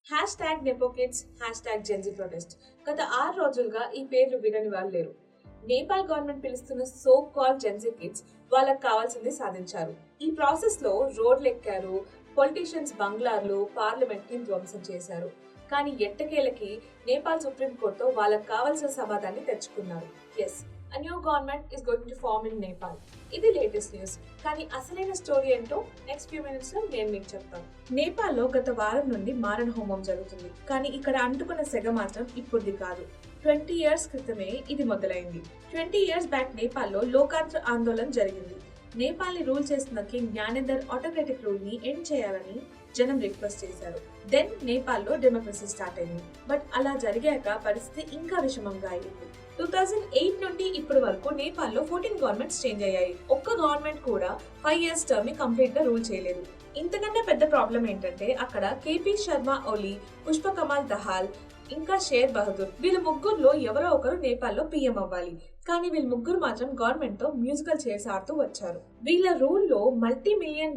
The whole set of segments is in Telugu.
#NepoKids, #GenZ protest. గత 6 రోజులుగా ఈ పేర్లు వినని వాళ్ళు లేరు. నేపాల్ గవర్నమెంట్ పిలుస్తున్న సో కాల్ జెన్జీ కిడ్స్ వాళ్ళకి కావాల్సింది సాధించారు. ఈ ప్రాసెస్ లో రోడ్లు ఎక్కారు, పొలిటీషియన్స్ బంగ్లార్లు, పార్లమెంట్ ని ధ్వంసం చేశారు. కానీ ఎట్టకేలకి నేపాల్ సుప్రీంకోర్టుతో వాళ్ళకి కావాల్సిన సమాధానాన్ని తెచ్చుకున్నారు. Yes, a new government is going to form in Nepal. ఇది లేటెస్ట్ న్యూస్. కానీ అసలైన స్టోరీ ఏంటో నెక్స్ట్ ఫ్యూ మినిట్స్ లో నేను మీకు చెప్తాను. నేపాల్లో గత వారం నుండి మారణ హోమం జరుగుతుంది. కానీ ఇక్కడ అంటుకున్న సెగ మాత్రం ఇప్పుడుది కాదు. 20 years క్రితమే ఇది మొదలైంది. 20 years బ్యాక్ నేపాల్లో లోకాంతర ఆందోళన జరిగింది. నేపాల్ ని రూల్ చేస్తున్న కింగ్ జ్ఞానేందర్ ఆటోక్రటిక్ రూల్ ని ఎండ్ చేయాలని జనం రిక్వెస్ట్ చేశారు. దెన్ నేపాల్లో డెమోక్రసీ స్టార్ట్ అయింది. బట్ అలా జరిగాక పరిస్థితి ఇంకా విషమంగా అయింది. 2008 నుండి ఇప్పటి వరకు నేపాల్లో 14 గవర్నమెంట్స్ చేంజ్ అయ్యాయి. ఒక్క గవర్నమెంట్ కూడా 5 years టర్మ్ ని కంప్లీట్ గా రూల్ చేయలేదు. ఇంతకంటే పెద్ద ప్రాబ్లం ఏంటంటే అక్కడ కేపీ శర్మ ఓలీ, పుష్ప కమాల్ దహాల్, ఇంకా షేర్ బహదూర్ వీళ్ళ ముగ్గురులో ఎవరో ఒకరు నేపాల్లో పీఎం అవ్వాలి. కానీ వీళ్ళ ముగ్గురు మాత్రం గవర్నమెంట్ తో మ్యూజికల్ చైర్స్ ఆడుతూ వచ్చారు. వీళ్ళ రూల్ లో $multi-million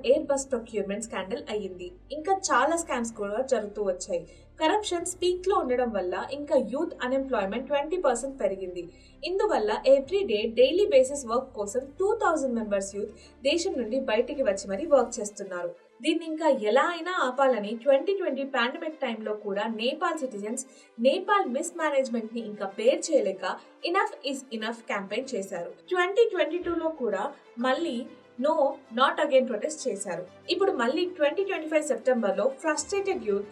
air bus procurement scandal అయ్యింది. ఇంకా చాలా స్కామ్స్ కూడా జరుగుతూ వచ్చాయి. కరప్షన్ స్పీక్ లో ఉండడం వల్ల ఇంకా యూత్ అన్ఎంప్లాయ్మెంట్ 20% పెరిగింది. ఇందువల్ల ఎవ్రీడే డైలీ బేసిస్ వర్క్ కోసం 2000 మెంబర్స్ యూత్ దేశం నుండి బయటికి వచ్చి మరీ వర్క్ చేస్తున్నారు. దీన్ని ఇంకా ఎలా అయినా ఆపాలని 2020 పాండమిక్ టైంలో కూడా Nepal citizens Nepal miss management ని ఇంకా బేర్ చేయలేక ఇనఫ్ ఇస్ ఇనఫ్ క్యాంపెయిన్ చేశారు. 2022లో కూడా మళ్ళీ నో నాట్ అగైన్ ప్రొటెస్ట్ చేశారు. ఇప్పుడు మళ్ళీ 2025 సెప్టెంబర్ లో ఫ్రస్ట్రేటెడ్ యూత్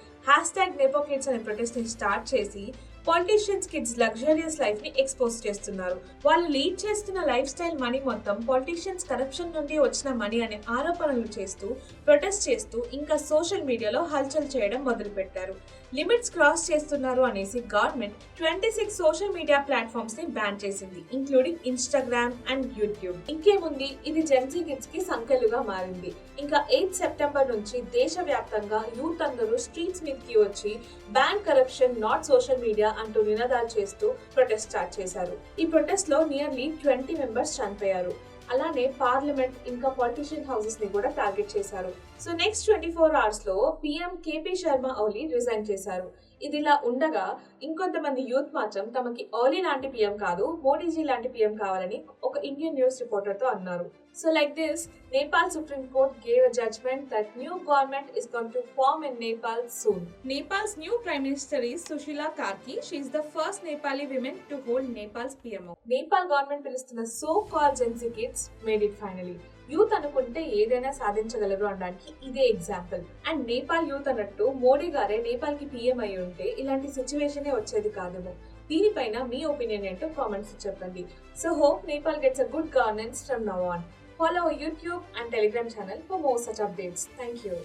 #NepoKids అనే ప్రొటెస్ట్ ని స్టార్ట్ చేసి పొలిటీషియన్స్ కిడ్స్ లగ్జరియస్ లైఫ్ ని ఎక్స్పోజ్ చేస్తున్నారు. వాళ్ళు లీడ్ చేస్తున్న లైఫ్ స్టైల్ మనీ మొత్తం పొలిటీషియన్స్ కరప్షన్ నుండి వచ్చిన మనీ అనే ఆరోపణలు చేస్తూ ప్రొటెస్ట్ చేస్తూ ఇంకా సోషల్ మీడియాలో హల్చల్ చేయడం మొదలు పెట్టారు. లిమిట్స్ క్రాస్ చేస్తున్నారు అనేసి గవర్నమెంట్ 26 సోషల్ మీడియా ప్లాట్ఫామ్స్ ని బ్యాన్ చేసింది, ఇంక్లూడింగ్ ఇన్స్టాగ్రామ్ అండ్ యూట్యూబ్. ఇంకేముంది, ఇది జెన్జీ కిడ్స్ కి సంకెలుగా మారింది. ఇంకా 8 సెప్టెంబర్ నుంచి దేశవ్యాప్తంగా యూత్ అందరూ స్ట్రీట్స్ మీదకి వచ్చి ban corruption, not social media అంటూ నినాదాలు చేస్తూ ప్రొటెస్ట్ స్టార్ట్ చేశారు. ఈ ప్రొటెస్ట్ లో నియర్లీ 20 మెంబర్స్ చనిపోయారు. అలానే పార్లమెంట్ ఇంకా పొలిటీషియన్ హౌసెస్ ని కూడా టార్గెట్ చేశారు. సో నెక్స్ట్ 24 hours లో పీఎం కేపీ శర్మ ఓలీ రిజైన్ చేశారు. ఇదిలా ఉండగా ఇంకొంతమంది యూత్ మాత్రం తమకి ఓలీ లాంటి పీఎం కాదు, మోడీజీ లాంటి పీఎం కావాలని ఒక ఇండియన్ న్యూస్ రిపోర్టర్ తో అన్నారు. So like this, Nepal Supreme Court gave a judgment that new government is going to form in Nepal soon. Nepal's new Prime Minister is Sushila Karki. She is the first Nepali woman to hold Nepal's PMO. Nepal government పిలుస్తున్న so-called Gen Z kids made it finally. Youth అనుకుంటే ఏదైనా సాధించగలరు అనడానికి ఇదే ఎగ్జాంపుల్. అండ్ నేపాల్ యూత్ అన్నట్టు మోడీ గారే నేపాల్ కి పీఎం అయి ఉంటే ఇలాంటి సిచ్యువేషన్ వచ్చేది కాదేమో. దీనిపైన మీ ఒపీనియన్ ఏంటో కామెంట్స్ చెప్పండి. So hope Nepal gets a good governance from now on. Follow our YouTube and Telegram channel for more such updates. Thank you.